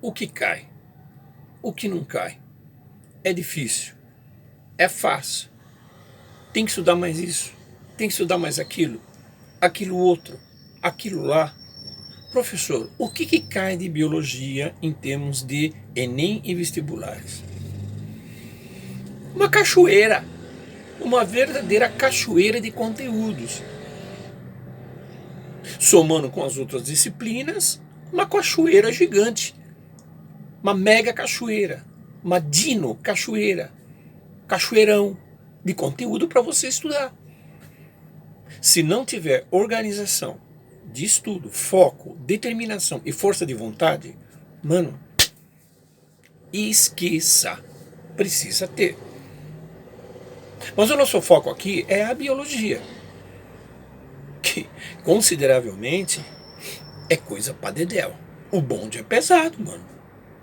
O que cai, o que não cai. É difícil, é fácil. Tem que estudar mais isso, tem que estudar mais aquilo, aquilo outro, aquilo lá. Professor, o que cai de biologia em termos de Enem e vestibulares? Uma cachoeira, uma verdadeira cachoeira de conteúdos. Somando com as outras disciplinas, uma cachoeira gigante, uma mega cachoeira, uma dino cachoeira, cachoeirão de conteúdo para você estudar. Se não tiver organização de estudo, foco, determinação e força de vontade, mano, esqueça. Precisa ter. Mas o nosso foco aqui é a biologia, que consideravelmente é coisa pra dedéu. O bonde é pesado, mano.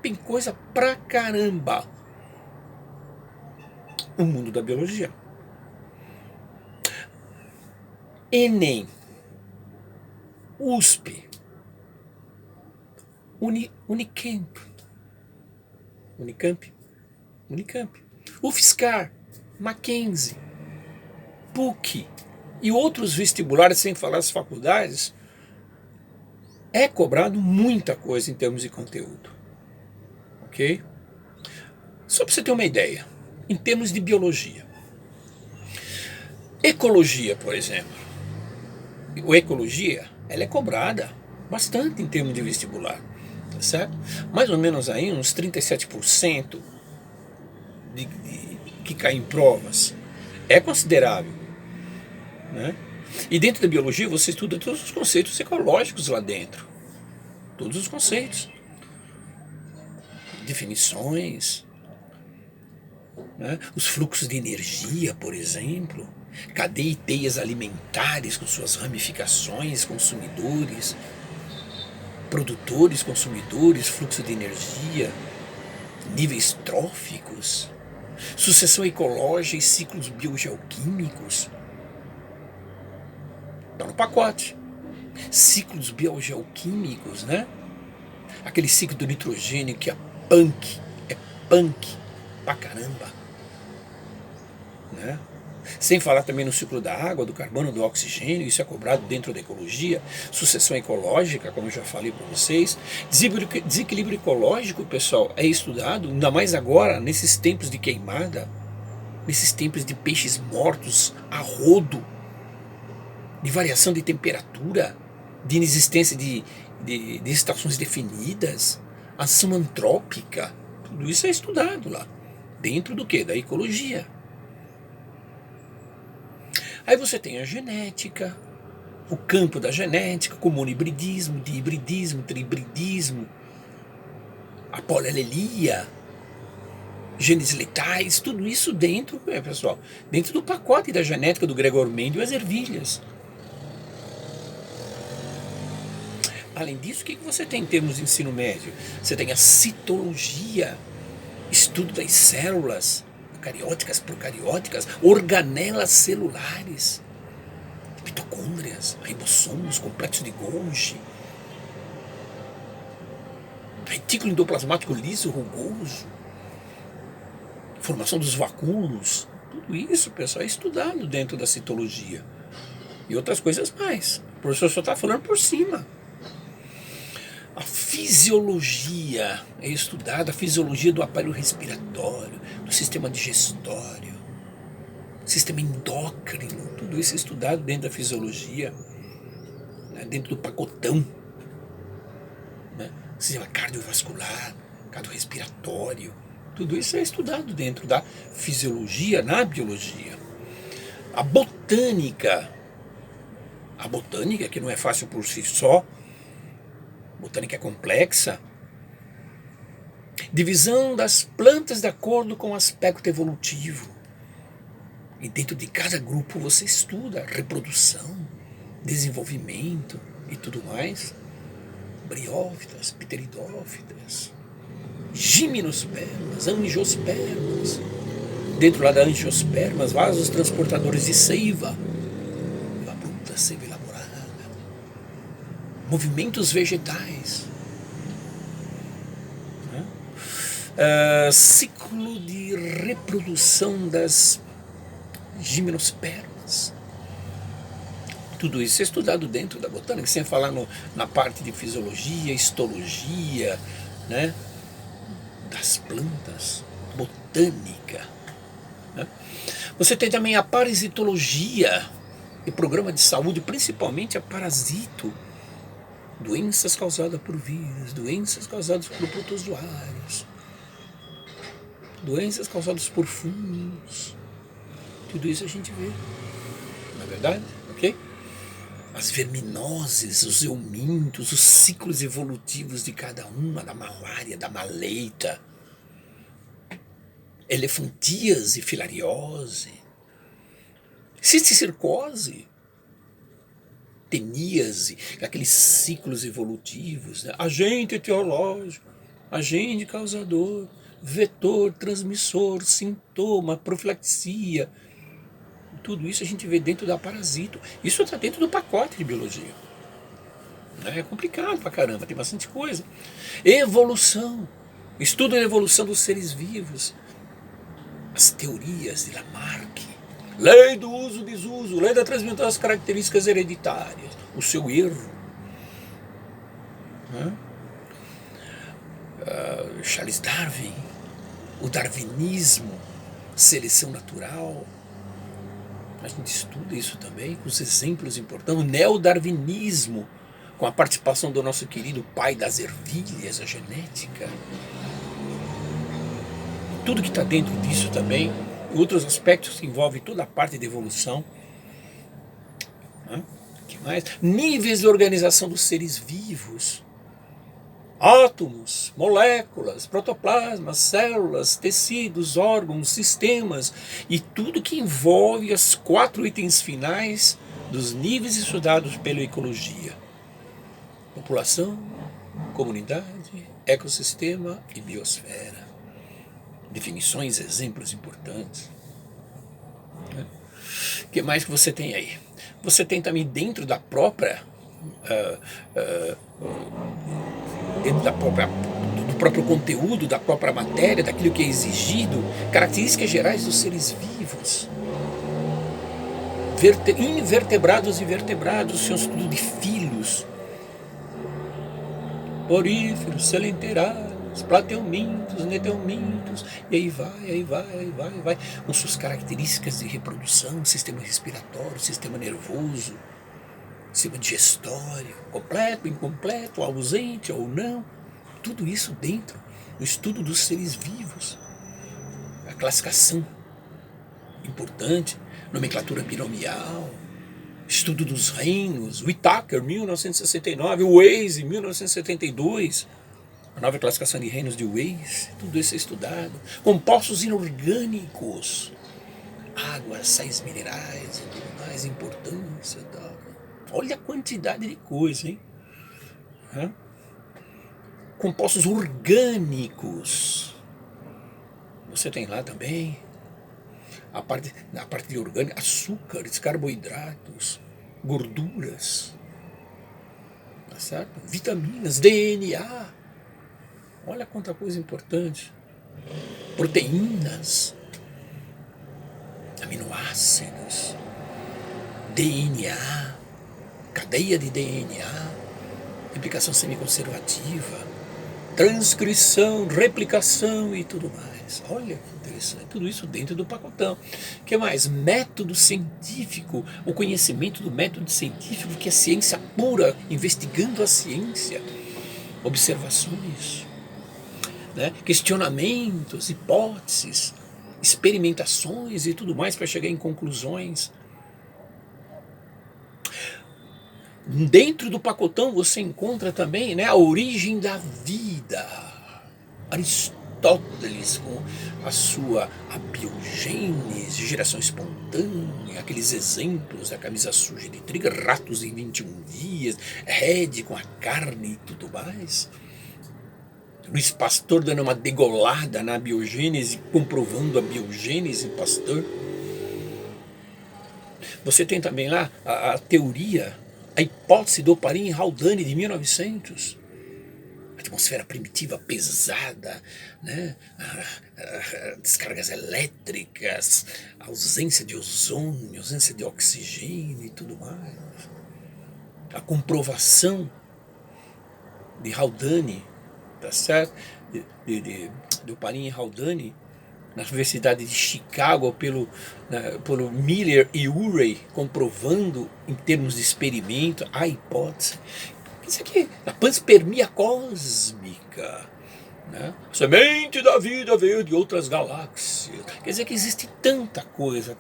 Tem coisa pra caramba. O mundo da biologia. Enem, USP, Unicamp, Unicamp, Unicamp, UFSCar, Mackenzie, PUC e outros vestibulares, sem falar as faculdades, é cobrado muita coisa em termos de conteúdo. Ok? Só para você ter uma ideia, em termos de biologia. Ecologia, por exemplo. A ecologia, ela é cobrada bastante em termos de vestibular, tá certo? Mais ou menos aí uns 37% que cai em provas. É considerável, né? E dentro da biologia você estuda todos os conceitos ecológicos lá dentro. Todos os conceitos. Definições, né? Os fluxos de energia, por exemplo. Cadeia e teias alimentares com suas ramificações, consumidores, produtores, consumidores, fluxo de energia, níveis tróficos, sucessão ecológica e ciclos biogeoquímicos. Está no pacote. Ciclos biogeoquímicos, né? Aquele ciclo do nitrogênio que é punk pra caramba, né? Sem falar também no ciclo da água, do carbono, do oxigênio, isso é cobrado dentro da ecologia, sucessão ecológica, como eu já falei para vocês. Desequilíbrio ecológico, pessoal, é estudado, ainda mais agora, nesses tempos de queimada, nesses tempos de peixes mortos a rodo, de variação de temperatura, de inexistência de estações definidas, ação antrópica, tudo isso é estudado lá, dentro do que? Da ecologia. Aí você tem a genética, o campo da genética, como o hibridismo, dihibridismo, trihibridismo, a polialelia, genes letais, tudo isso dentro, pessoal, dentro do pacote da genética do Gregor Mendel e as ervilhas. Além disso, o que você tem em termos de ensino médio? Você tem a citologia, estudo das células, carióticas, procarióticas, organelas celulares, mitocôndrias, ribossomos, complexo de Golgi, retículo endoplasmático liso, rugoso, formação dos vacúolos. Tudo isso, pessoal, é estudado dentro da citologia. E outras coisas mais. O professor só está falando por cima. A fisiologia é estudada, a fisiologia do aparelho respiratório, do sistema digestório, sistema endócrino, tudo isso é estudado dentro da fisiologia, né, dentro do pacotão, né, sistema cardiovascular, cardiorrespiratório, tudo isso é estudado dentro da fisiologia, na biologia. A botânica que não é fácil por si só, botânica é complexa. Divisão das plantas de acordo com o aspecto evolutivo. E dentro de cada grupo você estuda reprodução, desenvolvimento e tudo mais. Briófitas, pteridófitas, gimnospermas, angiospermas. Dentro lá da angiospermas, vasos transportadores de seiva. A bruta seiva elaborada. Movimentos vegetais. ciclo de reprodução das gimnospermas. Tudo isso é estudado dentro da botânica, sem falar na parte de fisiologia, histologia, né, das plantas, botânica. Né? Você tem também a parasitologia e programa de saúde, principalmente a parasito, doenças causadas por vírus, doenças causadas por protozoários, doenças causadas por fungos. Tudo isso a gente vê, não é verdade? Ok? As verminoses, os eumintos, os ciclos evolutivos de cada uma, da malária, da maleita, elefantíase, filariose, cisticircose, teníase, aqueles ciclos evolutivos, né? Agente etiológico, agente causador, vetor, transmissor, sintoma, profilaxia. Tudo isso a gente vê dentro da parasito. Isso está dentro do pacote de biologia. É complicado pra caramba, tem bastante coisa. Evolução. Estudo da evolução dos seres vivos. As teorias de Lamarck. Lei do uso-desuso, lei da transmissão das características hereditárias. O seu erro. Charles Darwin. O darwinismo. Seleção natural. A gente estuda isso também, com os exemplos importantes. O neodarwinismo, com a participação do nosso querido pai das ervilhas, a genética. Tudo que está dentro disso também, outros aspectos que envolvem toda a parte de evolução. Que mais? Níveis de organização dos seres vivos. Átomos, moléculas, protoplasmas, células, tecidos, órgãos, sistemas e tudo que envolve os 4 itens finais dos níveis estudados pela ecologia: população, comunidade, ecossistema e biosfera. Definições, exemplos importantes. O que mais que você tem aí? Você tem também dentro da própria do próprio conteúdo, da própria matéria, daquilo que é exigido, características gerais dos seres vivos, invertebrados e vertebrados, seu estudo de filos, poríferos, selenterados, plateumintos, neteumintos, e aí vai, com suas características de reprodução, sistema respiratório, sistema nervoso, sistema digestório, completo, incompleto, ausente ou não, tudo isso dentro do estudo dos seres vivos. A classificação importante, nomenclatura binomial, estudo dos reinos, Whittaker, 1969, Waze, 1972, a nova classificação de reinos de Waze, tudo isso é estudado. Compostos inorgânicos, águas, sais minerais e tudo mais, importância e tal. Olha a quantidade de coisa, hein? Compostos orgânicos. Você tem lá também a parte de orgânico, açúcares, carboidratos, gorduras, tá certo? Vitaminas, DNA. Olha quanta coisa importante. Proteínas, aminoácidos, DNA, cadeia de DNA, replicação semiconservativa, transcrição, replicação e tudo mais. Olha que interessante, tudo isso dentro do pacotão. O que mais? Método científico, o conhecimento do método científico, que é ciência pura, investigando a ciência, observações, né? Questionamentos, hipóteses, experimentações e tudo mais para chegar em conclusões. Dentro do pacotão você encontra também, né, a origem da vida. Aristóteles com a sua abiogênese, geração espontânea, aqueles exemplos da camisa suja de trigo, ratos em 21 dias, Red com a carne e tudo mais. Luiz Pasteur dando uma degolada na biogênese, comprovando a biogênese Pasteur. Você tem também lá a teoria, a hipótese do Oparin Haldane de 1900. A atmosfera primitiva pesada, né? Descargas elétricas, ausência de ozônio, ausência de oxigênio e tudo mais. A comprovação de Haldane, tá certo? Do Parin e Haldane, na Universidade de Chicago, pelo Miller e Urey, comprovando em termos de experimento a hipótese. Isso aqui, a panspermia cósmica, né? A semente da vida veio de outras galáxias. Quer dizer que existe tanta coisa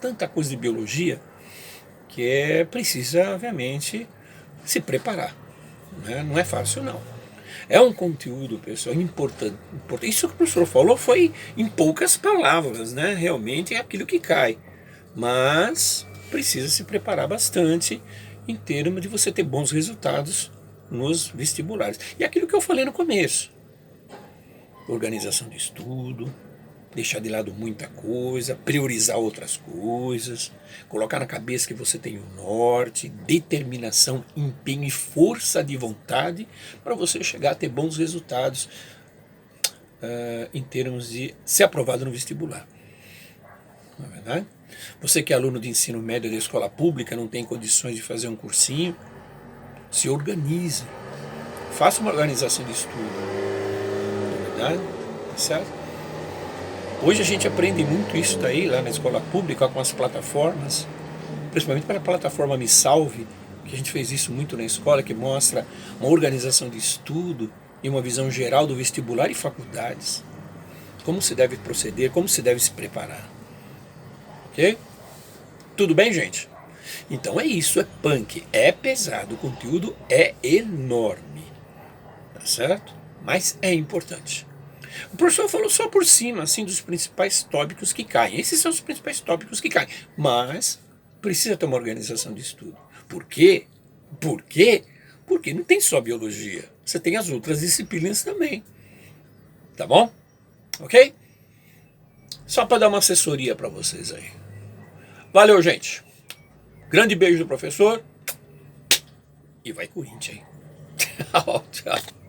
de biologia, que precisa, obviamente, se preparar. Né? Não é fácil, não. É um conteúdo, pessoal, importante. Isso que o professor falou foi em poucas palavras, né? Realmente é aquilo que cai. Mas precisa se preparar bastante em termos de você ter bons resultados nos vestibulares. E aquilo que eu falei no começo. Organização de estudo, deixar de lado muita coisa, priorizar outras coisas, colocar na cabeça que você tem o norte, determinação, empenho e força de vontade para você chegar a ter bons resultados em termos de ser aprovado no vestibular. Não é verdade? Você que é aluno de ensino médio da escola pública, não tem condições de fazer um cursinho, se organize. Faça uma organização de estudo. Não é verdade? Certo? Hoje a gente aprende muito isso daí lá na escola pública com as plataformas, principalmente para a plataforma Me Salve, que a gente fez isso muito na escola, que mostra uma organização de estudo e uma visão geral do vestibular e faculdades. Como se deve proceder, como se deve se preparar. Ok? Tudo bem, gente? Então é isso, é punk, é pesado, o conteúdo é enorme. Tá certo? Mas é importante. O professor falou só por cima, assim, dos principais tópicos que caem. Esses são os principais tópicos que caem. Mas precisa ter uma organização de estudo. Por quê? Por quê? Porque não tem só biologia. Você tem as outras disciplinas também. Tá bom? Ok? Só para dar uma assessoria para vocês aí. Valeu, gente. Grande beijo do professor. E vai Corinthians, hein? Tchau, tchau.